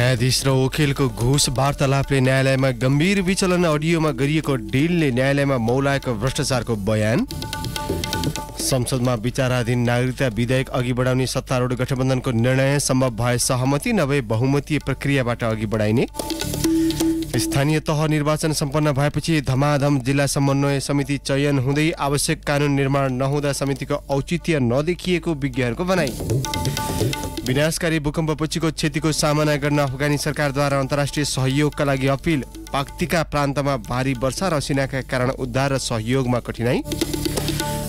न्यायाधीश र वकिलको घुस वार्तालापले न्यायालयमा गम्भीर विचलन, अडियोमा गरिएको डिलले न्यायालयमा मौलाएको भ्रष्टाचारको बयान। संसदमा विचाराधीन नागरिकता विधेयक अघि बढाउने सत्तारूढ गठबन्धनको निर्णय, सम्भव भए सहमति नभए बहुमतीय प्रक्रियाबाट अघि बढाइने। स्थानीय तह निर्वाचन सम्पन्न भएपछि धमाधम जिल्ला समन्वय समिति चयन हुँदै आवश्यक कानुन निर्माण नहुँदा समितिको औचित्य नदेखिएको विज्ञहरूको भनाइ। विनाशकारी भूकम्पपछिको क्षतिको सामना गर्न अफगानी सरकारद्वारा अन्तर्राष्ट्रिय सहयोगका लागि अपिल। पाक्तिका प्रान्तमा भारी वर्षा र असिनाका कारण उद्धार र सहयोगमा कठिनाई।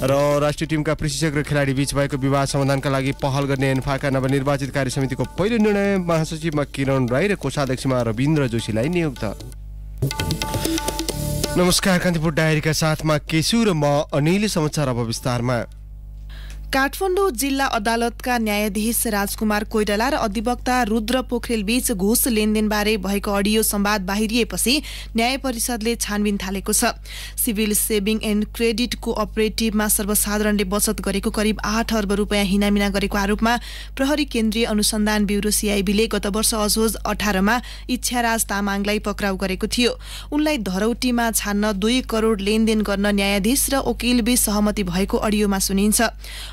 र राष्ट्रिय टिमका प्रशिक्षक र खेलाडी बीच भएको विवाद समाधानका लागि पहल गर्ने एन्फाका नवनिर्वाचित कार्य समितिको पहिलो निर्णय। महासचिवमा किरण राई र कोषाध्यक्षमा रविन्द्र जोशीलाई नियुक्त। नमस्कार, कान्तिपुर डायरीका साथमा केशु र म अनिल। समाचार अब विस्तारमा। काठमाडौँ जिल्ला अदालतका न्यायाधीश राजकुमार कोइराला र अधिवक्ता रुद्र पोखरेल बीच घुस लेनदेनबारे भएको अडियो संवाद बाहिरिएपछि न्याय परिषदले छानबिन थालेको छ। सिभिल सेभिङ एन्ड क्रेडिट कोअपरेटिभमा सर्वसाधारणले बचत गरेको करिब 8 अर्ब रुपियाँ हिनामिना गरेको आरोपमा प्रहरी केन्द्रीय अनुसन्धान ब्युरो सीआईबीले गत वर्ष असोज 18 मा इच्छाराज तामाङलाई पक्राउ गरेको थियो। उनलाई धरौटीमा छान्न 2 करोड लेनदेन गर्न न्यायाधीश र वकिलबीच सहमति भएको अडियोमा सुनिन्छ।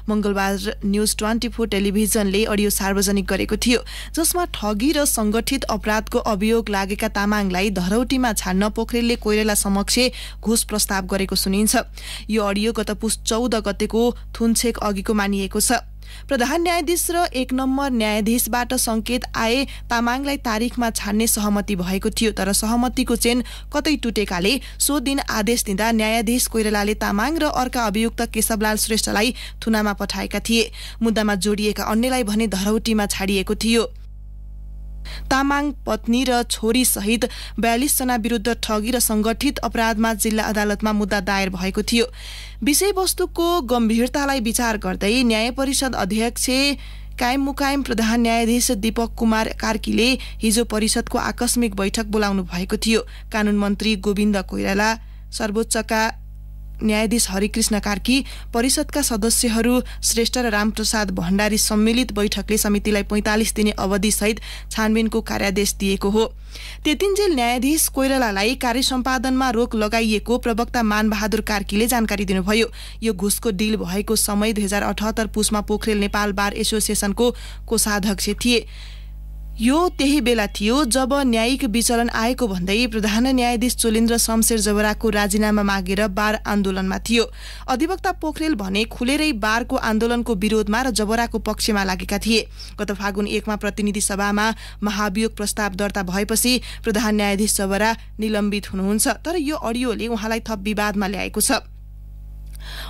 मंगलबार न्यूज 24 टेलिभिजनले अडियो सार्वजनिक गरेको थियो, जसमा ठगी र संगठित अपराधको अभियोग लागेका तामाङलाई धरौटीमा छान्न पोखरेलले कोइराला समक्ष घुस प्रस्ताव गरेको सुनिन्छ। यो अडियो गत पुस 14 गतेको थुनछेक अघिको मानिएको छ। प्रधान न्यायाधीश र 1 नम्बर न्यायाधीशबाट संकेत आए तामाङलाई तारिखमा छान्ने सहमति भएको थियो, तर सहमतिको चेन कतै टुटेकाले सो दिन आदेश दिँदा न्यायाधीश कोइरालाले तामाङ र अर्का अभियुक्त केशवलाल श्रेष्ठलाई थुनामा पठाएका थिए। मुद्दामा जोडिएका अन्यलाई भने धरौटीमा छाडिएको थियो। तामाङ पत्नी र छोरी सहित 42 जना विरुद्ध ठगी र संगठित अपराधमा जिल्ला अदालतमा मुद्दा दायर भएको थियो। विषयवस्तुको गम्भीरतालाई विचार गर्दै न्याय परिषद अध्यक्ष कायम मुकायम प्रधान न्यायाधीश दीपक कुमार कार्कीले हिजो परिषदको आकस्मिक बैठक बोलाउनु भएको थियो। कानून मन्त्री गोविन्द कोइराला, सर्वोच्चका न्यायाधीश हरिकृष्ण कार्की, परिषदका सदस्यहरू श्रेष्ठ र रामप्रसाद भण्डारी सम्मिलित बैठकले समितिलाई 45 दिने अवधि सहित छानबिनको कार्यादेश दिएको हो। त्यतिन्जेल न्यायाधीश कोइरालालाई कार्य सम्पादनमा रोक लगाइएको प्रवक्ता मानबहादुर कार्कीले जानकारी दिनुभयो। यो घुसको डिल भएको समय 2078 पुसमा पोखरेल नेपाल बार एसोसिएसनको कोषाध्यक्ष थिए। यो त्यही बेला थियो जब न्यायिक विचलन आएको भन्दै प्रधान न्यायाधीश चोलेन्द्र शमशेर जबराको राजीनामा मागेर बार आन्दोलनमा थियो। अधिवक्ता पोखरेल भने खुलेरै बारको आन्दोलनको विरोधमा र जबराको पक्षमा लागेका थिए। गत फागुन 1 मा प्रतिनिधि सभामा महाभियोग प्रस्ताव दर्ता भएपछि प्रधान न्यायाधीश जबरा निलम्बित हुनुहुन्छ, तर यो अडियोले उहाँलाई थप विवादमा ल्याएको छ।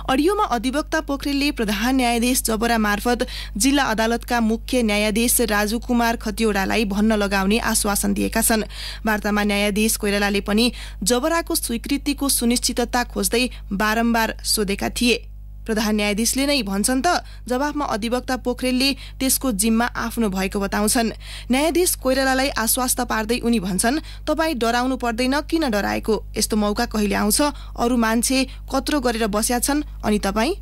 अडियोमा अधिवक्ता पोखरेलले प्रधान न्यायाधीश जबरा मार्फत जिल्ला अदालतका मुख्य न्यायाधीश राजु कुमार खतिवड़ालाई भन्न लगाउने आश्वासन दिएका छन्। वार्तामा न्यायाधीश कोइरालाले पनि जबराको स्वीकृतिको सुनिश्चितता खोज्दै बारम्बार सोधेका थिए। प्रधान न्यायाधीशले नै भन्छन् त, जवाफमा अधिवक्ता पोखरेलले त्यसको जिम्मा आफ्नो भएको बताउँछन्। न्यायाधीश कोइरालालाई आश्वस्त पार्दै उनी भन्छन्, तपाईँ डराउनु पर्दैन, किन डराएको? यस्तो मौका कहिले आउँछ? अरू मान्छे कत्रो गरेर बस्या छन्, अनि तपाईँ?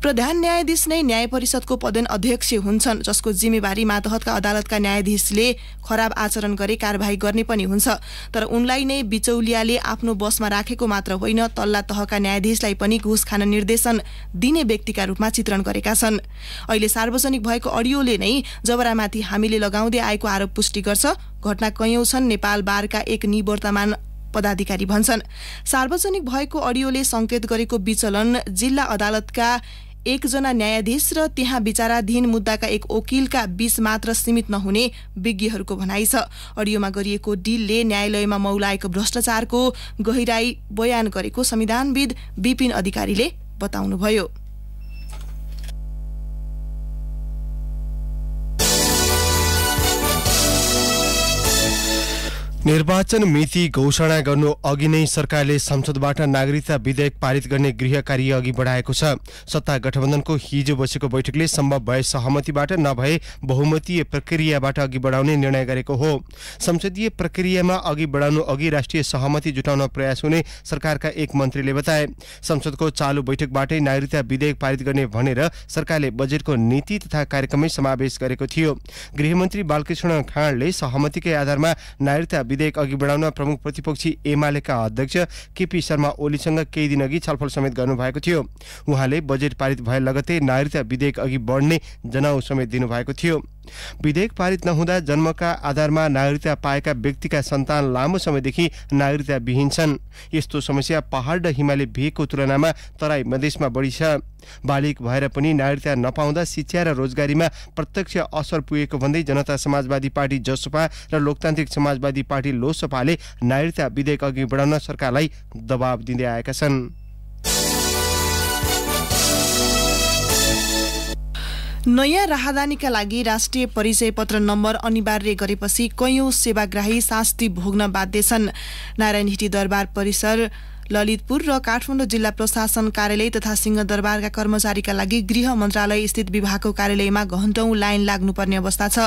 प्रधान न्यायाधीश नै न्याय परिषदको पदेन अध्यक्ष हुन्छन्, जसको जिम्मेवारी मातहतका अदालतका न्यायाधीशले खराब आचरण गरे कारबाही गर्ने पनि हुन्छ। तर उनलाई नै बिचौलियाले आफ्नो बसमा राखेको मात्र होइन, तल्ला तहका न्यायाधीशलाई पनि घुस खान निर्देशन दिने व्यक्तिका रूपमा चित्रण गरेका छन्। अहिले सार्वजनिक भएको अडियोले नै जबरामाथि हामीले लगाउँदै आएको आरोप पुष्टि गर्छ। घटना कैयौं छन्, नेपाल बारका एक निवर्तमान पदाधिकारी भन्छन्। सार्वजनिक भएको अडियोले संकेत गरेको विचलन जिल्ला अदालतका 1 जना न्यायाधीश र त्यहाँ विचाराधीन मुद्दाका 1 वकिलका बीच मात्र सीमित नहुने विज्ञहरूको भनाइ छ। अडियोमा गरिएको डिलले न्यायालयमा मौलाएको भ्रष्टाचारको गहिराई बयान गरेको संविधानविद विपिन अधिकारीले बताउनुभयो। निर्वाचन मिति घोषणा गर्नु अघि नै सरकारले संसदबाट नागरिकता विधेयक पारित गर्ने गृह कार्य अघि बढाएको छ। सत्ता गठबन्धनको हिजो बसेको बैठकले सम्भव भए सहमतिबाट नभए बहुमतीय प्रक्रियाबाट अघि बढाउने निर्णय गरेको हो। संसदीय प्रक्रियामा अघि बढाउनु अघि राष्ट्रिय सहमति जुटाउन प्रयास हुने सरकारका एक मन्त्रीले बताए। संसदको चालु बैठकबाटै नागरिकता विधेयक पारित गर्ने भनेर सरकारले बजेटको नीति तथा कार्यक्रममै समावेश गरेको थियो। गृहमन्त्री बालकृष्ण खाँडले सहमतिकै आधारमा नागरिकता विधेयक अघि बढाउन प्रमुख प्रतिपक्षी एमालेका अध्यक्ष केपी शर्मा ओलीसँग केही दिन अघि छलफल समेत गर्नुभएको थियो। उहाँले बजेट पारित भए लगतै नागरिकता विधेयक अघि बढ्ने जनाउ समेत दिनुभएको थियो। विधेयक पारित नहुँदा जन्मका आधारमा नागरिकता पाएका व्यक्तिका सन्तान लामो समयदेखि नागरिकता विहीन छन्। यस्तो समस्या पहाड र हिमाली भेगको तुलनामा तराई मधेसमा बढी छ। बालिक भएर पनि नागरिकता नपाउँदा शिक्षा र रोजगारीमा प्रत्यक्ष असर पुगेको भन्दै जनता समाजवादी पार्टी जसपा र लोकतान्त्रिक समाजवादी पार्टी लोसपाले नागरिकता विधेयक अघि बढाउन सरकारलाई दबाब दिँदै आएका छन्। नयाँ राहदानीका लागि राष्ट्रिय परिचय पत्र नम्बर अनिवार्य गरेपछि कैयौं सेवाग्राही शास्ति भोग्न बाध्य छन्। नारायण हिटी दरबार परिसर, ललितपुर र काठमाडौँ जिल्ला प्रशासन कार्यालय तथा सिंहदरबारका कर्मचारीका लागि गृह मन्त्रालय स्थित विभागको कार्यालयमा घण्टौं लाइन लाग्नुपर्ने अवस्था छ।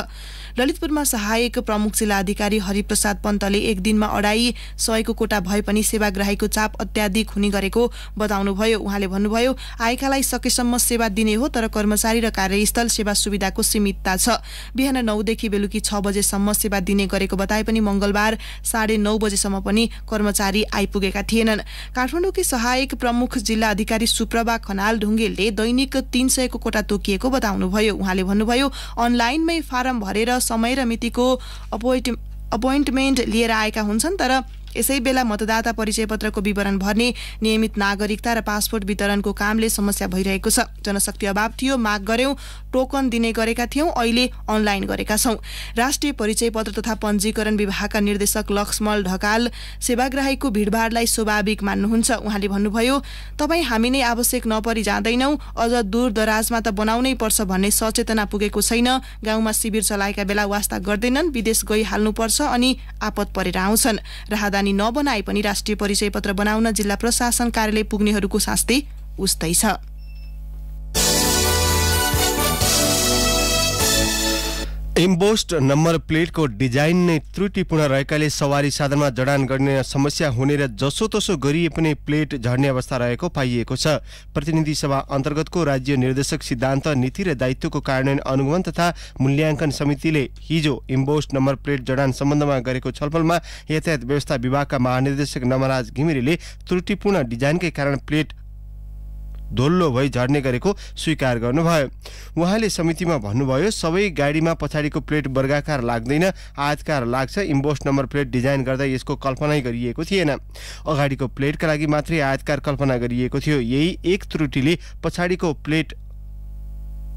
ललितपुरमा सहायक प्रमुख जिल्ला अधिकारी हरिप्रसाद पन्तले एक दिनमा 250 को कोटा भए पनि सेवाग्राहीको चाप अत्याधिक हुने गरेको बताउनुभयो। उहाँले भन्नुभयो, आएकालाई सकेसम्म सेवा दिने हो, तर कर्मचारी र कार्यस्थल सेवा सुविधाको सीमितता छ। बिहान 9 देखि बेलुकी 6 बजेसम्म सेवा दिने गरेको बताए पनि मंगलबार 9:30 बजेसम्म पनि कर्मचारी आइपुगेका थिएनन्। काठमाडौँकी सहायक प्रमुख जिल्ला अधिकारी सुप्रभा खनाल ढुङ्गेलले दैनिक 300 को कोटा तोकिएको बताउनुभयो। उहाँले भन्नुभयो, अनलाइनमै फारम भरेर समय र मितिको अपोइन्टमेन्ट लिएर आएका हुन्छन्, तर यसै बेला मतदाता परिचय पत्रको विवरण भर्ने, नियमित नागरिकता र पासपोर्ट वितरणको कामले समस्या भइरहेको छ। जनशक्ति अभाव थियो, माग गर्यौं, टोकन दिने गरेका थियौं, अहिले अनलाइन गरेका छौं। राष्ट्रिय परिचय पत्र तथा पञ्जीकरण विभागका निर्देशक लक्ष्मण ढकाल सेवाग्राहीको भिडभाडलाई स्वाभाविक मान्नुहुन्छ। उहाँले भन्नुभयो, तपाईँ हामी नै आवश्यक नपरि जाँदैनौ, अझ दूर दराजमा त बनाउनै पर्छ भन्ने सचेतना पुगेको छैन। गाउँमा शिविर चलाएका बेला वास्ता गर्दैनन्, विदेश गइहाल्नुपर्छ अनि आपत परेर आउँछन्। राहदानी नबनाए पनि राष्ट्रिय परिचय पत्र बनाउन जिल्ला प्रशासन कार्यालय पुग्नेहरूको शास्ति उस्तै छ। एम्बोस्ड नम्बर प्लेटको डिजाइन नै त्रुटिपूर्ण रहेकाले सवारी साधनमा जडान गर्ने समस्या हुने र जसोतसो गरिए पनि प्लेट झर्ने अवस्था रहेको पाइएको छ। प्रतिनिधि सभा अन्तर्गतको राज्य निर्देशक सिद्धान्त, नीति र दायित्वको कार्यान्वयन अनुगमन तथा मूल्याङ्कन समितिले हिजो एम्बोस्ड नम्बर प्लेट जडान सम्बन्धमा गरेको छलफलमा यातायात व्यवस्था विभागका महानिर्देशक नमराज घिमिरेले त्रुटिपूर्ण डिजाइनकै कारण प्लेट धोल्लो भई झर्ने गरेको स्वीकार गर्नुभयो। उहाँले समितिमा भन्नुभयो, सबै गाडीमा पछाडिको प्लेट वर्गाकार लाग्दैन, आयताकार लाग्छ। इम्बोस्ड नम्बर प्लेट डिजाइन गर्दा यसको कल्पना गरिएको थिएन। अगाडिको प्लेटका लागि मात्रै आयताकार कल्पना गरिएको थियो। यही एक त्रुटिले पछाडिको प्लेट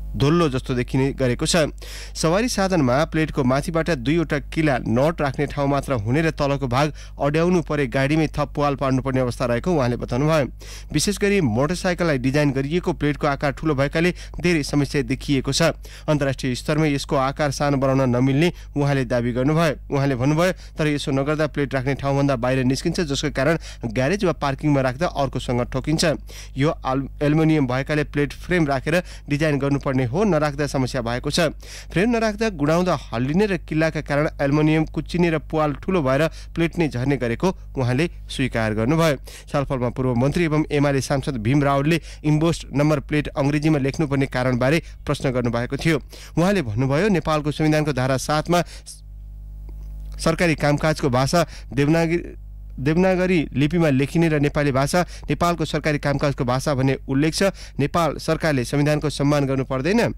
धोल्लो जस्तो देखिने गरेको छ। सवारी साधनमा प्लेटको माथिबाट 2वटा किला नट राख्ने ठाउँ मात्र हुने र तलको भाग अड्याउनु परे गाडीमै थप पाल पार्नुपर्ने अवस्था रहेको उहाँले बताउनुभयो। विशेष गरी मोटरसाइकललाई डिजाइन गरिएको प्लेटको आकार ठूलो भएकाले धेरै समस्या देखिएको छ। अन्तर्राष्ट्रिय स्तरमा यसको आकार सानो बनाउन नमिल्ने उहाँले दाबी गर्नुभयो। उहाँले भन्नुभयो, तर यसो नगर्दा प्लेट राख्ने ठाउँभन्दा बाहिर निस्किन्छ, जसको कारण ग्यारेज वा पार्किङमा राख्दा अर्कोसँग ठोकिन्छ। यो एल्युमिनियम भएकाले प्लेट फ्रेम राखेर डिजाइन गर्नुपर्ने हो, नराख्दा समस्या भएको छ। फ्रेम नराख्दा गुडाउँदा हल्लिने र किल्लाका कारण एल्युमिनियम कुच्चिने र पाल ठूलो भएर प्लेट नै झर्ने गरेको उहाँले स्वीकार गर्नुभयो। छलफलमा पूर्व मन्त्री एवं एमाले सांसद भीम रावलले इम्बोस्ड नम्बर प्लेट अंग्रेजीमा लेख्नुपर्ने कारणबारे प्रश्न गर्नुभएको थियो। उहाँले भन्नुभयो, नेपालको संविधानको धारा 7 मा सरकारी कामकाजको भाषा देवनागरी लिपिमा लेखिने र नेपाली भाषा नेपालको सरकारी कामकाजको भाषा भन्ने उल्लेख छ। नेपाल सरकारले संविधानको सम्मान गर्नु पर्दैन।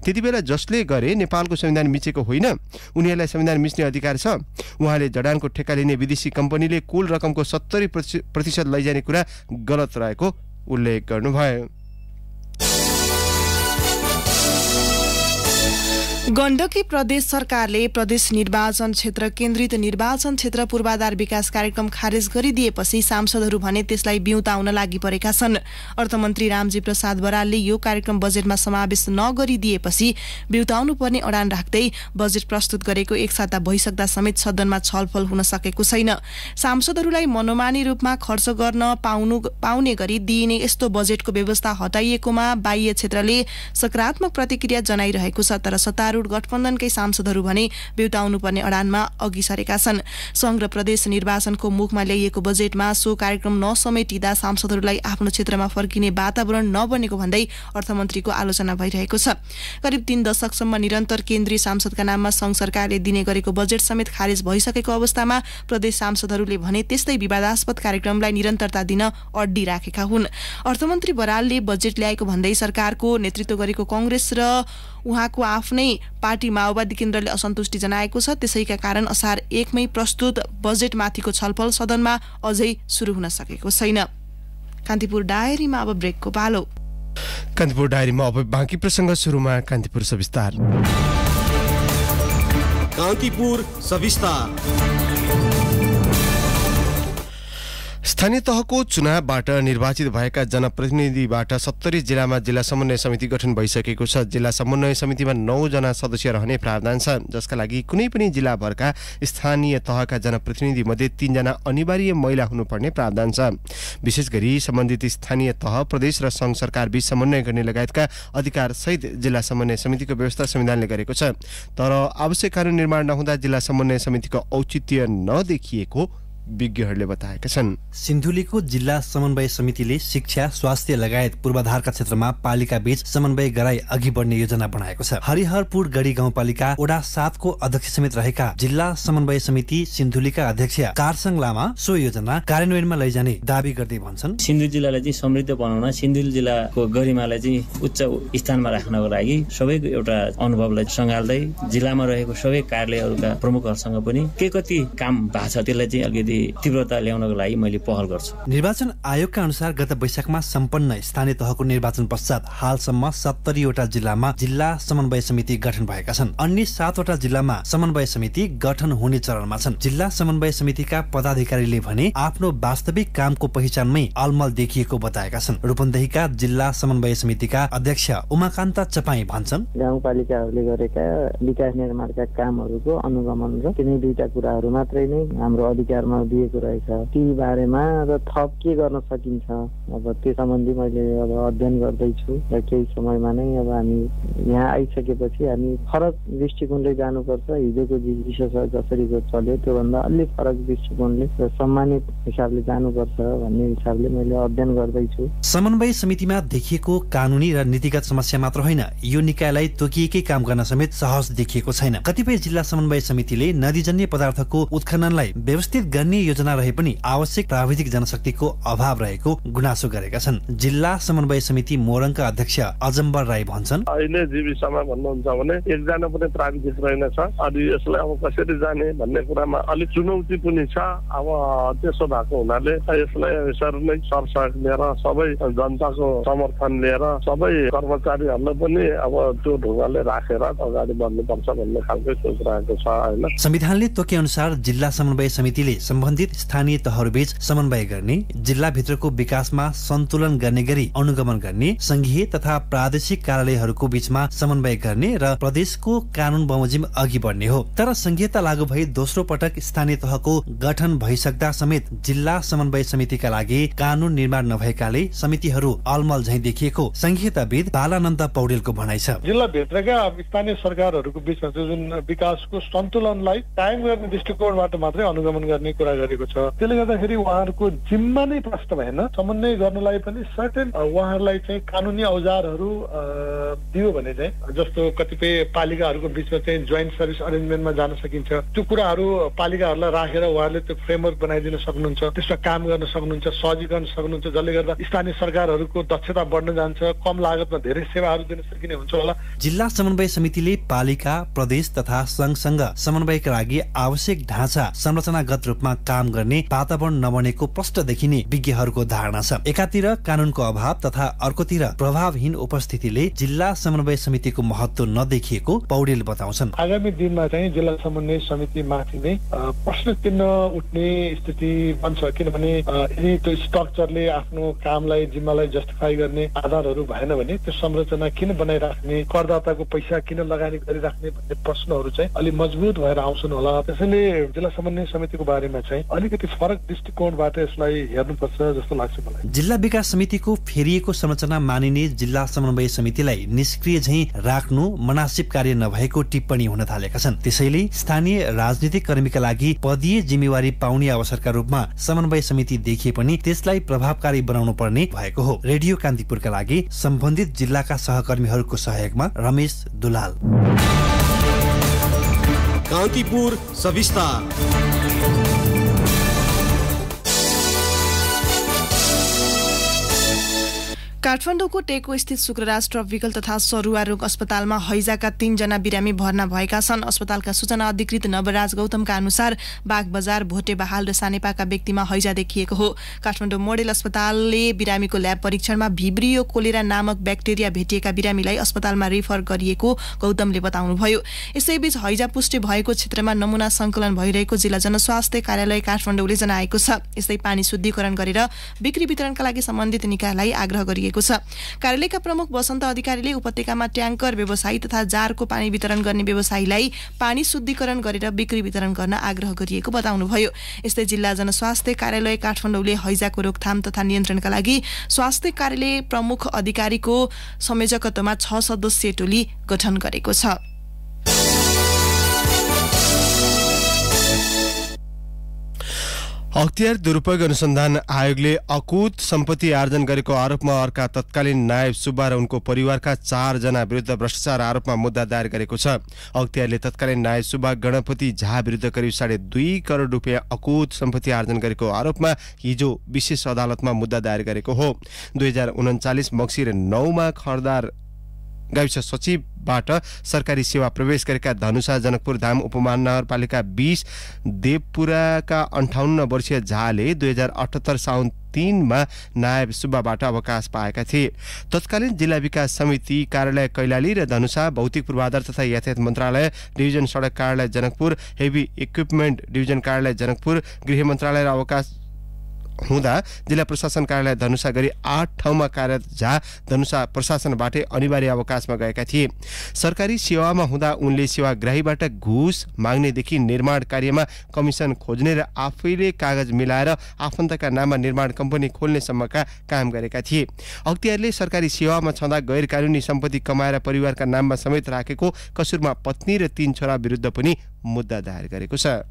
त्यति बेला जसले गरे नेपालको संविधान मिचेको होइन, उनीहरूलाई संविधान मिच्ने अधिकार छ। उहाँले जडानको ठेक्का लिने विदेशी कम्पनीले कुल रकमको 70% लैजाने कुरा गलत रहेको उल्लेख गर्नुभयो। गण्डकी प्रदेश सरकारले प्रदेश निर्वाचन क्षेत्र केन्द्रित निर्वाचन क्षेत्र पूर्वाधार विकास कार्यक्रम खारेज गरिदिएपछि सांसदहरू भने त्यसलाई बिउताउन लागि परेका छन्। अर्थमन्त्री रामजी प्रसाद बरालले यो कार्यक्रम बजेटमा समावेश नगरिदिएपछि बिउताउनु पर्ने अडान राख्दै बजेट प्रस्तुत गरेको एक साता भइसक्दा समेत सदनमा छलफल हुन सकेको छैन। सांसदहरूलाई मनोमानी रूपमा खर्च गर्न पाउने गरी दिइने यस्तो बजेटको व्यवस्था हटाइएकोमा बाह्य क्षेत्रले सकारात्मक प्रतिक्रिया जनाइरहेको छ। तर सत्तारूढ गठबन्धनकै सांसदहरू भने बिउताउनु पर्ने अडानमा अघि सरेका छन्। संघ र प्रदेश निर्वाचनको मुखमा ल्याइएको बजेटमा सो कार्यक्रम नसमेटिँदा सांसदहरूलाई आफ्नो क्षेत्रमा फर्किने वातावरण नबनेको भन्दै अर्थमन्त्रीको आलोचना भइरहेको छ। करिब 3 दशकसम्म निरन्तर केन्द्रीय सांसदका नाममा संघ सरकारले दिने गरेको बजेट समेत खारेज भइसकेको अवस्थामा प्रदेश सांसदहरूले भने त्यस्तै विवादास्पद कार्यक्रमलाई निरन्तरता दिन अड्डी राखेका हुन्। अर्थमन्त्री बरालले बजेट ल्याएको भन्दै सरकारको नेतृत्व गरेको कांग्रेस र उहाँको आफ्नै पार्टी माओवादी केन्द्रले असन्तुष्टि जनाएको छ। त्यसैका कारण असार 1 मै प्रस्तुत बजेटमाथिको छलफल सदनमा अझै सुरु हुन सकेको छैन। कान्तिपुर डायरीमा अब ब्रेकको पालो। कान्तिपुर डायरीमा अब बाँकी प्रसङ्ग सुरुमा कान्तिपुर सविस्तार। कान्तिपुर सविस्तार। स्थानीय तहको चुनावबाट निर्वाचित भएका जनप्रतिनिधिबाट 70 जिल्लामा जिल्ला समन्वय समिति गठन भइसकेको छ। जिल्ला समन्वय समितिमा 9 जना सदस्य रहने प्रावधान छ, जसका लागि कुनै पनि जिल्लाभरका स्थानीय तहका जनप्रतिनिधि मध्ये 3 जना अनिवार्य महिला हुनुपर्ने प्रावधान छ। विशेष गरी सम्बन्धित स्थानीय तह, प्रदेश र संघ सरकार बीच समन्वय गर्ने लगायतका अधिकार सहित जिल्ला समन्वय समितिको व्यवस्था संविधानले गरेको छ। तर आवश्यक कानुन निर्माण नहुँदा जिल्ला समन्वय समितिको औचित्य नदेखिएको विज्ञहरूले बताएका छन्। सिन्धुलीको जिल्ला समन्वय समितिले शिक्षा, स्वास्थ्य लगायत पूर्वाधारका क्षेत्रमा पालिका बीच समन्वय गराई अघि बढ्ने योजना बनाएको छ। हरिहरपुर गढी गाउँपालिका वडा 7 को अध्यक्ष समेत रहेका जिल्ला समन्वय समिति सिन्धुलीका अध्यक्ष कारसङ लामा सो योजना कार्यान्वयनमा लैजाने दाबी गर्दै भन्छन्। सिन्धुली जिल्लालाई चाहिँ समृद्ध बनाउन, सिन्धुली जिल्लाको गरिमालाई चाहिँ उच्च स्थानमा राख्नको लागि सबैको एउटा अनुभवलाई सँगाल्दै जिल्लामा रहेको सबै कार्यालयहरूका प्रमुखहरूसँग पनि के कति काम भएको छ त्यसलाई चाहिँ अलिकति तीव्रता ल्याउनको लागि मैले पहल गर्छु। निर्वाचन आयोगका अनुसार गत वैशाखमा सम्पन्न स्थानीय तहको निर्वाचन पश्चात हालसम्म 70 वटा जिल्लामा जिल्ला समन्वय समिति गठन भएका छन्। अन्य 7 वटा जिल्लामा समन्वय समिति गठन हुने चरणमा छन्। जिल्ला समन्वय समितिका पदाधिकारीले भने आफ्नो वास्तविक कामको पहिचानमै अलमल देखिएको बताएका छन्। रूपन्देहीका जिल्ला समन्वय समितिका अध्यक्ष उमाकान्त चपाई भन्छन्, गाउँपालिकाहरूले गरेका विकास निर्माणका कामहरूको अनुगमन र तिनै दुईटा कुराहरू मात्रै नै हाम्रो अधिकारमा दिएको रहेछ। ती बारेमा र थप के गर्न सकिन्छ अब त्यो सम्बन्धी मैले अब अध्ययन गर्दैछु र केही समयमा नै अब हामी यहाँ आइसकेपछि हामी फरक दृष्टिकोणले जानुपर्छ। हिजोको विशेष जसरी चल्यो त्योभन्दा अलि फरक दृष्टिकोणले र सम्मानित हिसाबले जानुपर्छ भन्ने हिसाबले मैले अध्ययन गर्दैछु। समन्वय समितिमा देखिएको कानुनी र नीतिगत समस्या मात्र होइन, यो निकायलाई तोकिएकै काम गर्न समेत सहज देखिएको छैन। कतिपय जिल्ला समन्वय समितिले नदीजन्य पदार्थको उत्खननलाई व्यवस्थित गर्ने योजना रहे पनि आवश्यक प्राविधिक जनशक्तिको अभाव रहेको गुनासो गरेका छन्। जिल्ला समन्वय समिति मोरङका अध्यक्ष अजम्बर राई भन्छन्, अहिले जीविसमा भन्नुहुन्छ भने एकजना पनि प्राविधिक रहेनछ। अनि यसलाई अब कसरी जाने भन्ने कुरामा अलिक चुनौती पनि छ। अब त्यसो भएको हुनाले यसलाई यसरी नै सरसहयोग लिएर सबै जनताको समर्थन लिएर सबै कर्मचारीहरूलाई पनि अब त्यो ढुङ्गाले राखेर अगाडि बढ्नुपर्छ भन्ने खालको सोच रहेको छ होइन। संविधानले तोके अनुसार जिल्ला समन्वय समितिले सम्बन्धित स्थानीय तहहरूबीच समन्वय गर्ने, जिल्लाभित्रको विकासमा सन्तुलन गर्ने गरी अनुगमन गर्ने, संघीय तथा प्रादेशिक कार्यालयहरूको बीचमा समन्वय गर्ने र प्रदेशको कानून बमोजिम अघि बढ्ने हो। तर संघीयता लागू भई दोस्रो पटक स्थानीय तहको गठन भइसक्दा समेत जिल्ला समन्वय समितिका लागि कानून निर्माण नभएकाले समितिहरू अलमल झैं देखिएको संघीयताविद बालानन्द पौडेलको भनाइ छ। जिल्लाभित्रका स्थानीय सरकारहरूको बीचमा जुन विकासको सन्तुलनलाई कायम गर्ने दृष्टिकोणबाट मात्रै अनुगमन गर्ने कुरा गरेको छ। त्यसले गर्दाखेरि उहाँहरूको जिम्मा नै प्रष्ट भएन। समन्वय गर्नलाई पनि सर्टेन उहाँहरूलाई चाहिँ कानुनी औजारहरू दियो भने चाहिँ जस्तो कतिपय पालिकाहरूको बीचमा चाहिँ जोइन्ट सर्भिस अरेन्जमेन्टमा जान सकिन्छ। त्यो कुराहरू पालिकाहरूलाई राखेर उहाँहरूले त्यो फ्रेमवर्क बनाइदिन सक्नुहुन्छ, त्यसमा काम गर्न सक्नुहुन्छ, सहजीकरण सक्नुहुन्छ, जसले गर्दा स्थानीय सरकारहरूको दक्षता बढ्न जान्छ, कम लागतमा धेरै सेवाहरू दिन सकिने हुन्छ होला। जिल्ला समन्वय समितिले पालिका, प्रदेश तथा संघसँग समन्वयका लागि आवश्यक ढाँचा संरचनागत रूपमा काम गर्ने वातावरण नबनेको प्रष्ट देखिने विज्ञहरूको धारणा छ। एकातिर कानूनको अभाव तथा अर्कोतिर प्रभावहीन उपस्थितिले जिल्ला समन्वय समितिको महत्व नदेखिएको पौडेल बताउँछन्। आगामी दिनमा चाहिँ जिल्ला समन्वय समिति माथि नै प्रश्न चिन्ह उठ्ने स्थिति बन्छ, किनभने यदि त्यो स्ट्रक्चरले आफ्नो कामलाई जिम्मालाई जस्टिफाई गर्ने आधारहरू भएन भने त्यो संरचना किन बनाइराख्ने, करदाताको पैसा किन लगानी गरिराख्ने भन्ने प्रश्नहरू चाहिँ अलिक मजबुत भएर आउँछन् होला। त्यसैले जिल्ला समन्वय समितिको बारेमा चाहिँ अलिकति फरक दृष्टिकोणबाट यसलाई हेर्नुपर्छ जस्तो लाग्छ मलाई। जिल्ला विकास समितिको फेरिएको संरचना मानिने जिल्ला समन्वय समितिलाई निष्क्रिय झैं राख्नु मनासिब कार्य नभएको टिप्पणी हुन थालेका छन्। त्यसैले स्थानीय राजनीतिक कर्मीका लागि पदीय जिम्मेवारी पाउने अवसरका रूपमा समन्वय समिति देखिए पनि त्यसलाई प्रभावकारी बनाउनु पर्ने भएको हो। रेडियो कान्तिपुरका लागि सम्बन्धित जिल्लाका सहकर्मीहरूको सहयोगमा रमेश दुलाल। कान्तिपुर सविस्तार। काठमाडौँको टेको स्थित शुक्रराज ट्रपिकल तथा सरुवा रोग अस्पतालमा हैजाका 3 जना बिरामी भर्ना भएका छन्। अस्पतालका सूचना अधिकृत नवराज गौतमका अनुसार बागबजार, भोटे बहाल र सानेपाका व्यक्तिमा हैजा देखिएको हो। काठमाडौँ मोडेल अस्पतालले बिरामीको ल्याब परीक्षणमा भिब्रियो कोलेरा नामक ब्याक्टेरिया भेटिएका बिरामीलाई अस्पतालमा रेफर गरिएको गौतमले बताउनुभयो। यसैबीच हैजा पुष्टि भएको क्षेत्रमा नमुना संकलन भइरहेको जिल्ला जनस्वास्थ्य कार्यालय काठमाडौँले जनाएको छ। यस्तै पानी शुद्धिकरण गरेर बिक्री वितरणका लागि सम्बन्धित निकायलाई आग्रह गरिएको छ। कार्यालयका प्रमुख वसन्त अधिकारीले उपत्यकामा ट्याङ्कर व्यवसायी तथा जारको पानी वितरण गर्ने व्यवसायीलाई पानी शुद्धिकरण गरेर बिक्री वितरण गर्न आग्रह गरिएको बताउनुभयो। यस्तै जिल्ला जनस्वास्थ्य कार्यालय काठमाडौँले हैजाको रोकथाम तथा नियन्त्रणका लागि स्वास्थ्य कार्यालय प्रमुख अधिकारीको संयोजकत्वमा 6 सदस्यीय टोली गठन गरेको छ। अख्तियार दुरुपयोग अनुसन्धान आयोगले अकुत सम्पत्ति आर्जन गरेको आरोपमा अर्का तत्कालीन नायब सुब्बा र उनको परिवारका 4 जना विरुद्ध भ्रष्टाचार आरोपमा मुद्दा दायर गरेको छ। अख्तियारले तत्कालीन नायब सुब्बा गणपति झा विरुद्ध करिब 2.5 करोड रुपियाँ अकुत सम्पत्ति आर्जन गरेको आरोपमा हिजो विशेष अदालतमा मुद्दा दायर गरेको हो। 2039 मक्सिर 9 मा खरदार गाविस सचिवबाट सरकारी सेवा प्रवेश गरेका धनुषा जनकपुर धाम उपमहानगरपालिका 20 देवपुराका 58 वर्षीय झाले 2078 साउन 3 मा नायब सुब्बाबाट अवकाश पाएका थिए। तत्कालीन जिल्ला विकास समिति कार्यालय कैलाली र धनुषा, भौतिक पूर्वाधार तथा यातायात मन्त्रालय डिभिजन सडक कार्यालय जनकपुर, हेभी इक्विपमेन्ट डिभिजन कार्यालय जनकपुर, गृह मन्त्रालय र अवकाश हुँदा जिल्ला प्रशासन कार्यालय धनुषा गरी 8 ठाउँमा कार्यरत झा धनुषा प्रशासनबाटै अनिवार्य अवकाशमा गएका थिए। सरकारी सेवामा हुँदा उनले सेवाग्राहीबाट घुस माग्नेदेखि निर्माण कार्यमा कमिसन खोज्ने र आफैले कागज मिलाएर आफन्तका नाममा निर्माण कम्पनी खोल्नेसम्मका काम गरेका थिए। अख्तियारले सरकारी सेवामा छँदा गैर कानुनी सम्पत्ति कमाएर परिवारका नाममा समेत राखेको कसुरमा पत्नी र 3 छोरा विरुद्ध पनि मुद्दा दायर गरेको छ।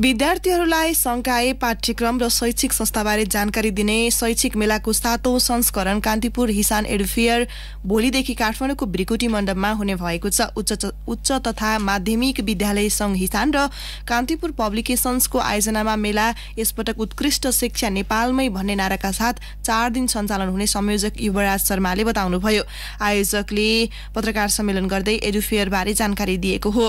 विद्यार्थीहरूलाई संकाय पाठ्यक्रम र शैक्षिक संस्थाबारे जानकारी दिने शैक्षिक मेलाको 7औं संस्करण कान्तिपुर हिसान एडुफेयर भोलिदेखि काठमाडौँको ब्रिकुटी मण्डपमा हुने भएको छ। उच्च तथा माध्यमिक विद्यालय संघ हिसान र कान्तिपुर पब्लिकेशन्सको आयोजनामा मेला यसपटक उत्कृष्ट शिक्षा नेपालमै भन्ने नाराका साथ 4 दिन सञ्चालन हुने संयोजक युवराज शर्माले बताउनुभयो। आयोजकले पत्रकार सम्मेलन गर्दै एडुफेयरबारे जानकारी दिएको हो।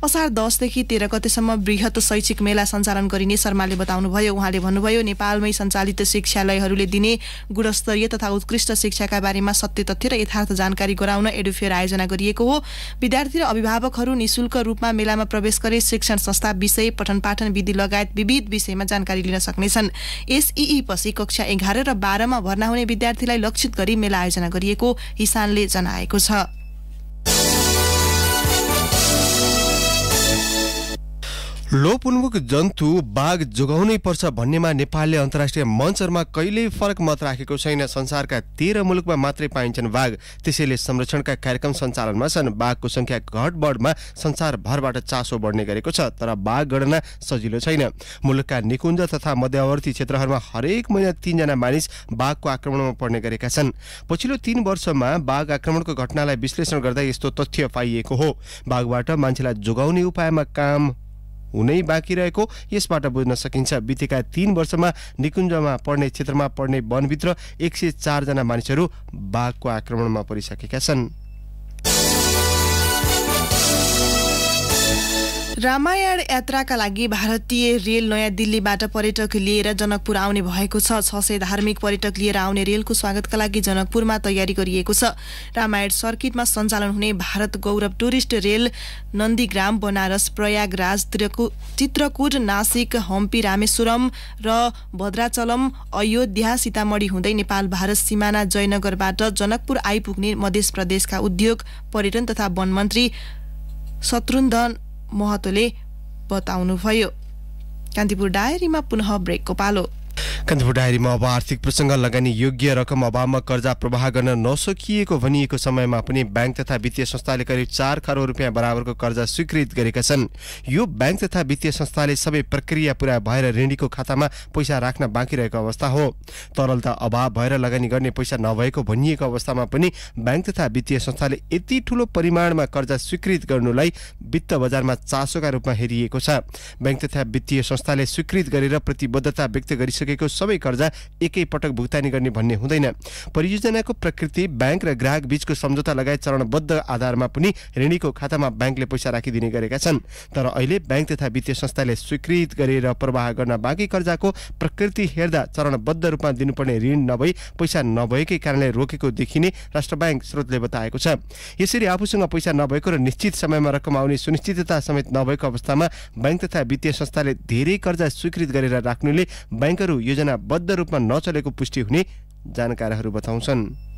असार 10 देखि 13 गतेसम्म बृहत शैक्षिक मेला सञ्चालन गरिने शर्माले बताउनुभयो। उहाँले भन्नुभयो, नेपालमै सञ्चालित शिक्षालयहरूले दिने गुणस्तरीय तथा उत्कृष्ट शिक्षाका बारेमा सत्य तथ्य र यथार्थ जानकारी गराउन एडुफेयर आयोजना गरिएको हो। विद्यार्थी र अभिभावकहरू निशुल्क रूपमा मेलामा प्रवेश गरी शिक्षण संस्था, विषय, पठन पाठन विधि लगायत विविध विषयमा जानकारी लिन सक्नेछन्। एसईई पछि कक्षा 11 र 12 मा भर्ना हुने विद्यार्थीलाई लक्षित गरी मेला आयोजना गरिएको हिसानले जनाएको छ। लोप उन्मुख जन्तु बाघ जोगाउनै पर्छ भन्नेमा नेपालले अन्तर्राष्ट्रिय मञ्चहरूमा कहिल्यै फरक मत राखेको छैन। संसारका 13 मुलुकमा मात्रै पाइन्छन् बाघ, त्यसैले संरक्षणका कार्यक्रम सञ्चालनमा छन्। बाघको संख्या घटबढमा संसारभरबाट चासो बढ्ने गरेको छ, तर बाघ गणना सजिलो छैन। मुलुकका निकुञ्ज तथा मध्यवर्ती क्षेत्रहरूमा हरेक महिना 3 जना मानिस बाघको आक्रमणमा पर्ने गरेका छन्। पछिल्लो 3 वर्षमा बाघ आक्रमणको घटनालाई विश्लेषण गर्दा यस्तो तथ्य पाइएको हो। बाघबाट मान्छेलाई जोगाउने उपायमा काम हुनै बाँकी रहेको यसबाट बुझ्न सकिन्छ। बितेका 3 वर्षमा निकुञ्जमा पर्ने क्षेत्रमा पर्ने वनभित्र 104 जना मानिसहरू बाघको आक्रमणमा परिसकेका छन्। रामायण यात्राका लागि भारतीय रेल नयाँ दिल्लीबाट पर्यटक लिएर जनकपुर आउने भएको छ। 600 धार्मिक पर्यटक लिएर आउने रेलको स्वागतका लागि जनकपुरमा तयारी गरिएको छ। रामायण सर्किटमा सञ्चालन हुने भारत गौरव टुरिस्ट रेल नन्दीग्राम, बनारस, प्रयागराज, चित्रकूट, नासिक, हम्पी, रामेश्वरम र भद्राचलम, अयोध्या, सीतामढी हुँदै नेपाल भारत सिमाना जयनगरबाट जनकपुर आइपुग्ने मध्य प्रदेशका उद्योग, पर्यटन तथा वन मन्त्री शत्रुघ्न महतोले बताउनुभयो। कान्तिपुर डायरीमा पुनः ब्रेकको पालो। कान्तिपुर डायरीमा अब आर्थिक प्रसङ्ग लगानी योग्य रकम अभावमा कर्जा प्रवाह गर्न नसकिएको भनिएको समयमा पनि ब्याङ्क तथा वित्तीय संस्थाले करिब 4 करोड रुपियाँ बराबरको कर्जा स्वीकृत गरेका छन्। यो ब्याङ्क तथा वित्तीय संस्थाले सबै प्रक्रिया पूरा भएर ऋणीको खातामा पैसा राख्न बाँकी रहेको अवस्था हो। तरलता अभाव भएर लगानी गर्ने पैसा नभएको भनिएको अवस्थामा पनि ब्याङ्क तथा वित्तीय संस्थाले यति ठूलो परिमाणमा कर्जा स्वीकृत गर्नुलाई वित्त बजारमा चासोका रूपमा हेरिएको छ। ब्याङ्क तथा वित्तीय संस्थाले स्वीकृत गरेर प्रतिबद्धता व्यक्त गरिसकेको सबै कर्जा एकै पटक भुक्तानी गर्ने भन्ने हुँदैन। परियोजनाको प्रकृति ब्याङ्क र ग्राहक बीचको सम्झौता लगायत चरणबद्ध आधारमा पनि ऋणीको खातामा ब्याङ्कले पैसा राखिदिने गरेका छन्। तर अहिले ब्याङ्क तथा वित्तीय संस्थाले स्वीकृत गरेर प्रवाह गर्न बाँकी कर्जाको प्रकृति हेर्दा चरणबद्ध रूपमा दिनुपर्ने ऋण नभई पैसा नभएकै कारणले रोकेको देखिने राष्ट्र ब्याङ्क स्रोतले बताएको छ। यसरी आफूसँग पैसा नभएको र निश्चित समयमा रकम आउने सुनिश्चितता समेत नभएको अवस्थामा ब्याङ्क तथा वित्तीय संस्थाले धेरै कर्जा स्वीकृत गरेर राख्नुले ब्याङ्कहरू योजनाबद्ध रूपमा नचलेको पुष्टि हुने जानकारहरू बताउँछन्।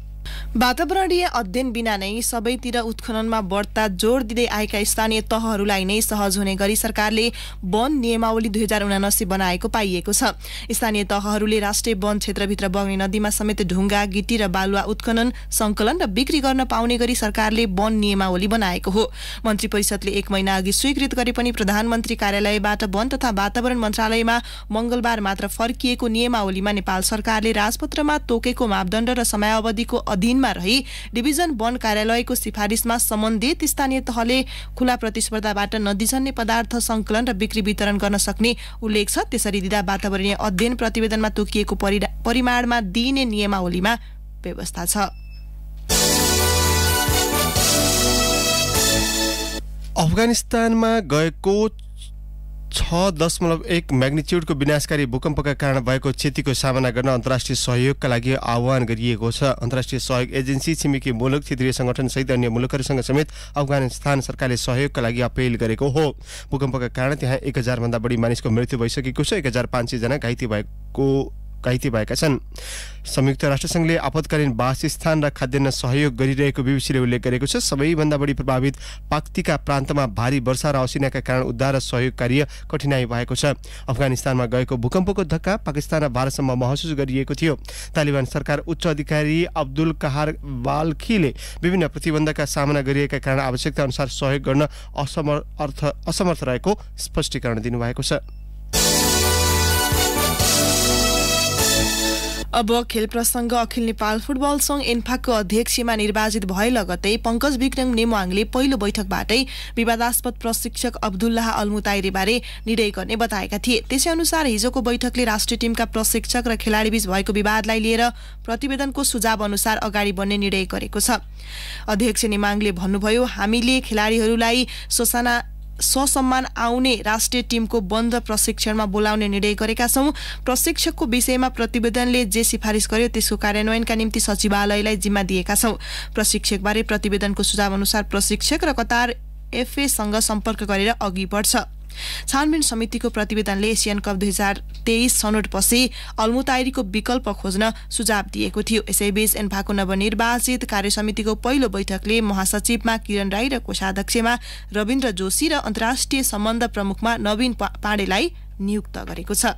वातावरणीय अध्ययन बिना नै सबैतिर उत्खननमा बढ्ता जोड दिँदै आएका स्थानीय तहहरूलाई नै सहज हुने गरी सरकारले वन नियमावली 2079 बनाएको पाइएको छ। स्थानीय तहहरूले राष्ट्रिय वन क्षेत्रभित्र बग्ने नदीमा समेत ढुङ्गा, गिटी र बालुवा उत्खनन, संकलन र बिक्री गर्न पाउने गरी सरकारले वन नियमावली बनाएको हो। मन्त्री परिषदले 1 महिना अघि स्वीकृत गरे पनि प्रधानमन्त्री कार्यालयबाट वन तथा वातावरण मन्त्रालयमा मंगलबार मात्र फर्किएको नियमावलीमा नेपाल सरकारले राजपत्रमा तोकेको मापदण्ड र समयावधिको अधीनमा रही डिभिजन वन कार्यालयको सिफारिसमा सम्बन्धित स्थानीय तहले खुला प्रतिस्पर्धाबाट नदीजन्य पदार्थ संकलन र बिक्री वितरण गर्न सक्ने उल्लेख छ। त्यसरी दिँदा वातावरणीय अध्ययन प्रतिवेदनमा तोकिएको परिमाणमा दिइने नियमावलीमा व्यवस्था छ। अफगानिस्तानमा गएको 6.1 म्याग्निच्युडको विनाशकारी भूकम्पका कारण भएको क्षतिको सामना गर्न अन्तर्राष्ट्रिय सहयोगका लागि आह्वान गरिएको छ। अन्तर्राष्ट्रिय सहयोग एजेन्सी छिमेकी मुलुक, क्षेत्रीय संगठन सहित अन्य मुलुकहरूसँग समेत अफगानिस्तान सरकारले सहयोगका लागि अपील गरेको हो। भूकम्पका कारण त्यहाँ 1000 भन्दा बढी मानिसको मृत्यु भइसकेको छ। 1500 जना घाइते भएका छन्। संयुक्त राष्ट्रसङ्घले आपतकालीन वासस्थान र खाद्यान्न सहयोग गरिरहेको बीबीसीले उल्लेख गरेको छ। सबैभन्दा बढी प्रभावित पाक्तिका प्रान्तमा भारी वर्षा र असिनाका कारण उद्धार र सहयोग कार्य कठिनाई भएको छ। अफगानिस्तानमा गएको भूकम्पको धक्का पाकिस्तान र भारतसम्म महसुस गरिएको थियो। तालिबान सरकार उच्च अधिकारी अब्दुल कहार बाल्खीले विभिन्न प्रतिबन्धका सामना गरिएका कारण आवश्यकता अनुसार सहयोग गर्न असमर्थ रहेको स्पष्टीकरण दिनुभएको छ। अब खेल प्रसङ्ग। अखिल नेपाल फुटबल संघ एन्फाको अध्यक्षमा निर्वाचित भए लगतै पंकज विक्रम नेमाङले पहिलो बैठकबाटै विवादास्पद प्रशिक्षक अब्दुल्लाह अल्मुताइरीबारे निर्णय गर्ने बताएका थिए। त्यसै अनुसार हिजोको बैठकले राष्ट्रिय टिमका प्रशिक्षक र खेलाडीबीच भएको विवादलाई लिएर प्रतिवेदनको सुझाव अनुसार अगाडि बढ्ने निर्णय गरेको छ। अध्यक्ष नेमाङले भन्नुभयो, हामीले खेलाडीहरूलाई ससम्मान आउने राष्ट्रिय टिमको बन्द प्रशिक्षणमा बोलाउने निर्णय गरेका छौं। प्रशिक्षकको विषयमा प्रतिवेदनले जे सिफारिस गर्यो त्यसको कार्यान्वयनका निम्ति सचिवालयलाई जिम्मा दिएका छौं। प्रशिक्षकबारे प्रतिवेदनको सुझाव अनुसार प्रशिक्षक र कतार एफए सँग सम्पर्क गरेर अघि बढ्छ। छानबिन समितिको प्रतिवेदनले एसियन कप 2023 छनौटपछि अल्मुताइरीको विकल्प खोज्न सुझाव दिएको थियो। यसैबीच एन्फाको नवनिर्वाचित कार्यसमितिको पहिलो बैठकले महासचिवमा किरण राई र कोषाध्यक्षमा रविन्द्र जोशी र अन्तर्राष्ट्रिय सम्बन्ध प्रमुखमा नवीन पाण्डेलाई नियुक्त गरेको छ।